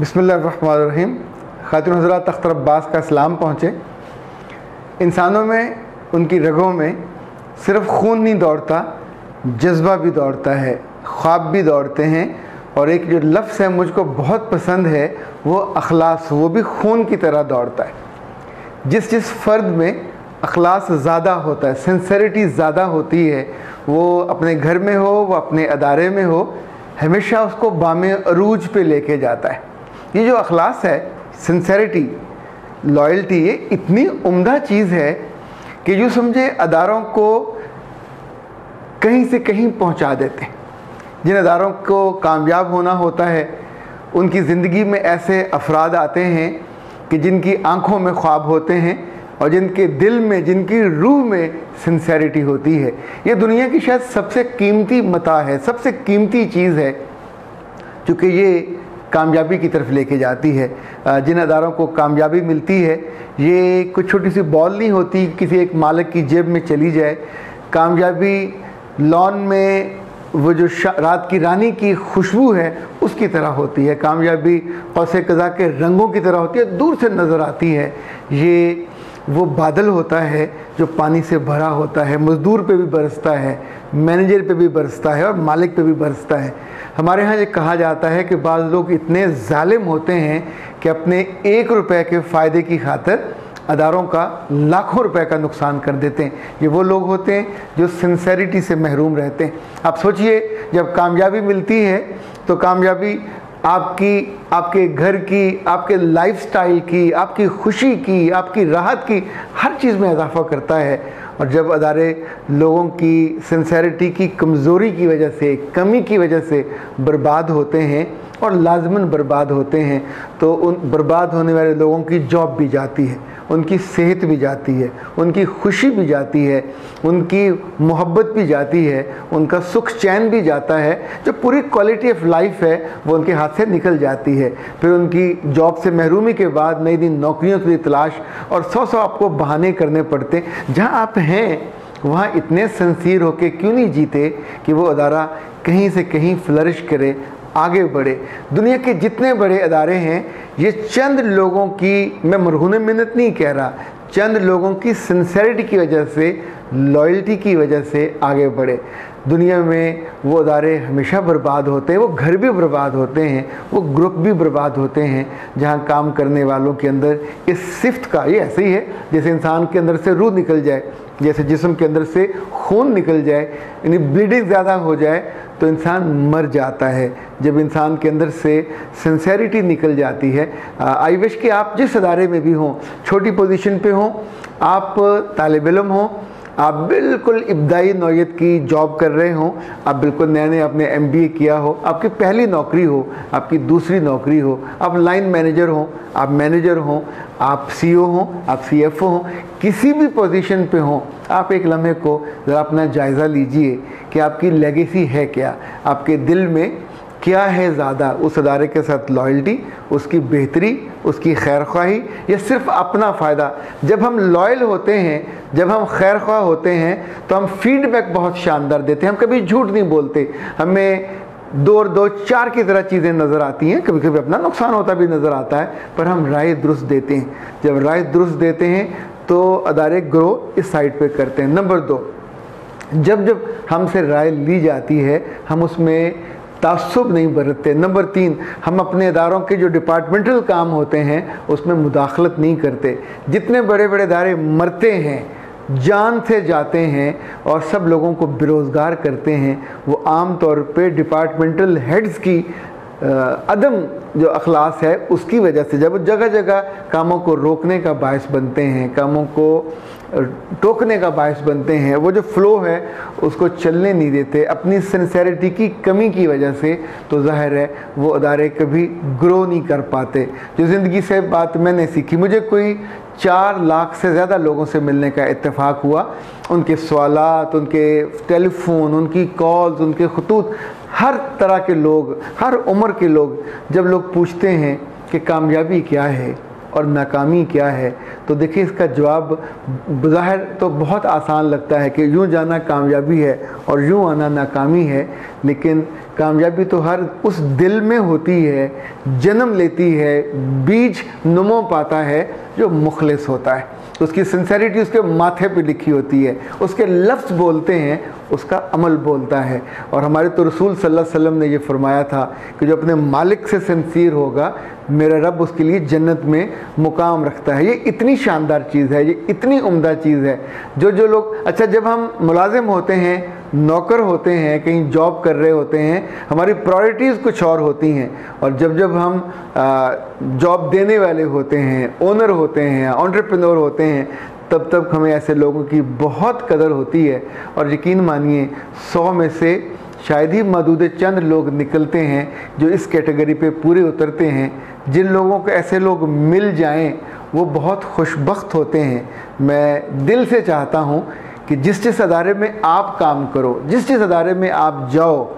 बिस्मिल्लाहिर्रहमानिर्रहीम। खातून हज़रात, अख्तर अब्बास का सलाम पहुँचे। इंसानों में, उनकी रगों में सिर्फ़ खून नहीं दौड़ता, जज्बा भी दौड़ता है, ख्वाब भी दौड़ते हैं। और एक जो लफ्ज़ है मुझको बहुत पसंद है, वो अखलास, वो भी खून की तरह दौड़ता है। जिस फ़र्द में अखलास ज़्यादा होता है, सिंसेरिटी ज़्यादा होती है, वो अपने घर में हो, वो अपने अदारे में हो, हमेशा उसको बामे अरूज पे लेके जाता है। ये जो अखलास है, सिंसेरिटी, लॉयल्टी, ये इतनी उम्दा चीज़ है कि यूँ समझे अदारों को कहीं से कहीं पहुंचा देते हैं। जिन अदारों को कामयाब होना होता है, उनकी ज़िंदगी में ऐसे अफराद आते हैं कि जिनकी आंखों में ख्वाब होते हैं और जिनके दिल में, जिनकी रूह में सिंसेरिटी होती है। ये दुनिया की शायद सबसे कीमती मता है, सबसे कीमती चीज़ है, क्योंकि ये कामयाबी की तरफ लेके जाती है। जिन अदारों को कामयाबी मिलती है, ये कुछ छोटी सी बॉल नहीं होती, किसी एक मालिक की जेब में चली जाए। कामयाबी लॉन में वो जो रात की रानी की खुशबू है, उसकी तरह होती है। कामयाबी कौसे कज़ा के रंगों की तरह होती है, दूर से नज़र आती है। ये वो बादल होता है जो पानी से भरा होता है, मज़दूर पे भी बरसता है, मैनेजर पे भी बरसता है और मालिक पे भी बरसता है। हमारे यहाँ ये कहा जाता है कि बाज़ लोग इतने ज़ालिम होते हैं कि अपने 1 रुपए के फ़ायदे की खातिर अदारों का लाखों रुपए का नुकसान कर देते हैं। ये वो लोग होते हैं जो सिंसेरिटी से महरूम रहते हैं। आप सोचिए, जब कामयाबी मिलती है तो कामयाबी आपकी, आपके घर की, आपके लाइफस्टाइल की, आपकी खुशी की, आपकी राहत की, हर चीज़ में इजाफा करता है। और जब अदारे लोगों की सिंसेरिटी की कमज़ोरी की वजह से, कमी की वजह से बर्बाद होते हैं और लाजमन बर्बाद होते हैं, तो उन बर्बाद होने वाले लोगों की जॉब भी जाती है, उनकी सेहत भी जाती है, उनकी खुशी भी जाती है, उनकी मोहब्बत भी जाती है, उनका सुख चैन भी जाता है। जो पूरी क्वालिटी ऑफ लाइफ है वो उनके हाथ से निकल जाती है। फिर उनकी जॉब से महरूमी के बाद नई नई नौकरियों की तलाश और 100 आपको बहाने करने पड़ते। जहाँ आप हैं वहाँ इतने सिंसियर होके क्यों नहीं जीते कि वो अदारा कहीं से कहीं फ्लरिश करे, आगे बढ़े। दुनिया के जितने बड़े अदारे हैं, ये चंद लोगों की, मैं मरहून मिन्नत नहीं कह रहा, चंद लोगों की सिंसेरिटी की वजह से, लॉयल्टी की वजह से आगे बढ़े। दुनिया में वो अदारे हमेशा बर्बाद होते हैं, वो घर भी बर्बाद होते हैं, वो ग्रुप भी बर्बाद होते हैं जहाँ काम करने वालों के अंदर इस सिफ्त का, ये ऐसे ही है जैसे इंसान के अंदर से रूह निकल जाए, जैसे जिस्म के अंदर से खून निकल जाए, यानी ब्लीडिंग ज़्यादा हो जाए तो इंसान मर जाता है। जब इंसान के अंदर से सिंसेरिटी निकल जाती है, आई विश कि आप जिस अदारे में भी हों, छोटी पोजीशन पे हों, आप तालिब इल्म हों, आप बिल्कुल इब्तदाई नौयत की जॉब कर रहे हों, आप बिल्कुल नए नए आपने MBA किया हो, आपकी पहली नौकरी हो, आपकी दूसरी नौकरी हो, आप लाइन मैनेजर हों, आप मैनेजर हों, आप CEO हों, आप CFO हों, किसी भी पोजीशन पे हों, आप एक लम्हे को ज़रा अपना जायज़ा लीजिए कि आपकी लेगेसी है क्या, आपके दिल में क्या है ज़्यादा, उस अदारे के साथ लॉयल्टी, उसकी बेहतरी, उसकी खैर ख्वाही, या सिर्फ अपना फ़ायदा। जब हम लॉयल होते हैं, जब हम खैर ख्वाह होते हैं, तो हम फीडबैक बहुत शानदार देते हैं, हम कभी झूठ नहीं बोलते, हमें 2 और 2 4 की तरह चीज़ें नज़र आती हैं, कभी कभी अपना नुकसान होता भी नज़र आता है, पर हम राय दुरुस्त देते हैं। जब राय दुरुस्त देते हैं तो अदारे ग्रो इस साइड पे करते हैं। नंबर 2, जब जब हमसे राय ली जाती है हम उसमें तासुब नहीं बरतते। नंबर 3, हम अपने इदारों के जो डिपार्टमेंटल काम होते हैं उसमें मुदाखलत नहीं करते। जितने बड़े बड़े इदारे मरते हैं, जान से जाते हैं और सब लोगों को बेरोज़गार करते हैं, वो आम तौर पे डिपार्टमेंटल हेड्स की अदम जो अखलास है उसकी वजह से। जब जगह जगह कामों को रोकने का बायस बनते हैं, कामों को टोकने का बायस बनते हैं, वो जो फ़्लो है उसको चलने नहीं देते अपनी सिंसेरिटी की कमी की वजह से, तो ज़ाहिर है वो अदारे कभी ग्रो नहीं कर पाते। जो ज़िंदगी से बात मैंने सीखी, मुझे कोई 4 लाख से ज़्यादा लोगों से मिलने का इत्तेफाक हुआ। उनके सवालात, उनके टेलीफोन, उनकी कॉल्स, उनके खतूत, हर तरह के लोग, हर उम्र के लोग, जब लोग पूछते हैं कि कामयाबी क्या है और नाकामी क्या है, तो देखिए इसका जवाब बज़ाहिर तो बहुत आसान लगता है कि यूँ जाना कामयाबी है और यूँ आना नाकामी है, लेकिन कामयाबी तो हर उस दिल में होती है, जन्म लेती है, बीज नुमो पाता है जो मुखलिस होता है। उसकी सिंसेरिटी उसके माथे पे लिखी होती है, उसके लफ्ज़ बोलते हैं, उसका अमल बोलता है। और हमारे तो रसूल सल्लल्लाहु अलैहि वसल्लम ने ये फरमाया था कि जो अपने मालिक से सिंसियर होगा, मेरा रब उसके लिए जन्नत में मुकाम रखता है। ये इतनी शानदार चीज़ है, ये इतनी उम्दा चीज़ है। जो लोग, अच्छा, जब हम मुलाजिम होते हैं, नौकर होते हैं, कहीं जॉब कर रहे होते हैं, हमारी प्रायोरिटीज़ कुछ और होती हैं। और जब हम जॉब देने वाले होते हैं, ओनर होते हैं, एंटरप्रेन्योर होते हैं, तब हमें ऐसे लोगों की बहुत कदर होती है। और यकीन मानिए 100 में से शायद ही मदूद चंद लोग निकलते हैं जो इस कैटेगरी पे पूरे उतरते हैं। जिन लोगों को ऐसे लोग मिल जाएं वो बहुत खुशबख्त होते हैं। मैं दिल से चाहता हूँ कि जिस अदारे में आप काम करो, जिस अदारे में आप जाओ,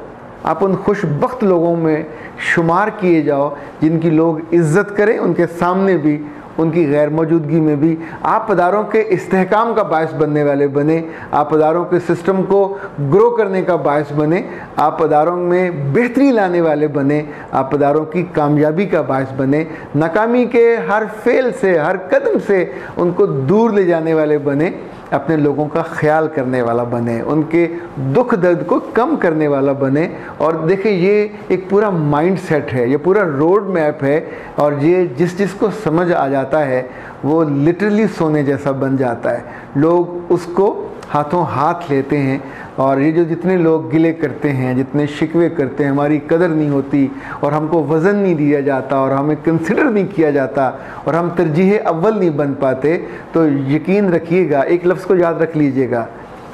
आप उन खुशबख्त लोगों में शुमार किए जाओ जिनकी लोग इज़्ज़त करें, उनके सामने भी, उनकी गैर मौजूदगी में भी। आप अदारों के इस्तेहकाम का बायस बनने वाले बने, आप अदारों के सिस्टम को ग्रो करने का बायस बने, आप अदारों में बेहतरी लाने वाले बने, आप अदारों की कामयाबी का बायस बने, नाकामी के हर फेल से, हर कदम से उनको दूर ले जाने वाले बने, अपने लोगों का ख्याल करने वाला बने, उनके दुख दर्द को कम करने वाला बने। और देखिए, ये एक पूरा माइंड सेट है, ये पूरा रोड मैप है। और ये जिसको समझ आ जाता है वो लिटरली सोने जैसा बन जाता है। लोग उसको हाथों हाथ लेते हैं। और ये जो जितने लोग गिले करते हैं, जितने शिकवे करते हैं, हमारी कदर नहीं होती और हमको वज़न नहीं दिया जाता और हमें कंसिडर नहीं किया जाता और हम तरजीह अव्वल नहीं बन पाते, तो यकीन रखिएगा, एक लफ्ज़ को याद रख लीजिएगा,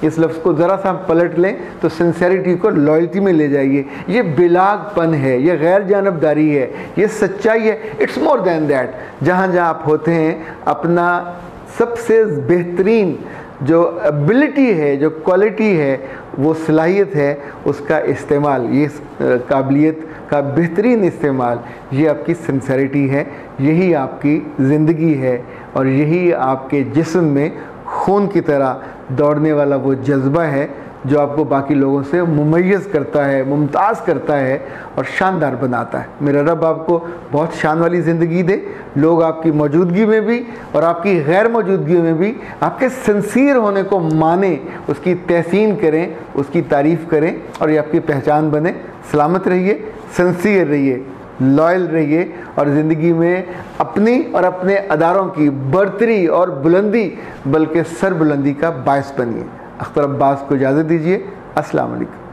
इस लफ्ज़ को ज़रा सा पलट लें तो सिंसेरिटी को लॉयल्टी में ले जाइए। ये बेलागपन है, ये गैर जानबदारी है, ये सच्चाई है। It's more than that. जहाँ जहाँ आप होते हैं, अपना सबसे बेहतरीन जो एबिलिटी है, जो क्वालिटी है, वो सलाहियत है, उसका इस्तेमाल, ये काबिलियत का बेहतरीन इस्तेमाल, ये आपकी सिंसेरिटी है, यही आपकी ज़िंदगी है। और यही आपके जिस्म में खून की तरह दौड़ने वाला वो जज्बा है जो आपको बाकी लोगों से मुमय्यज़ करता है, मुमताज़ करता है और शानदार बनाता है। मेरा रब आपको बहुत शान वाली ज़िंदगी दे। लोग आपकी मौजूदगी में भी और आपकी गैर मौजूदगी में भी आपके सिंसियर होने को माने, उसकी तहसीन करें, उसकी तारीफ़ करें और ये आपकी पहचान बने। सलामत रहिए, सिंसियर रहिए, लॉयल रहिए और ज़िंदगी में अपनी और अपने अदारों की बढ़तरी और बुलंदी, बल्कि सरबुलंदी का बायस बनिए। अख्तर अब्बास को इजाज़त दीजिए। अस्सलाम वालेकुम।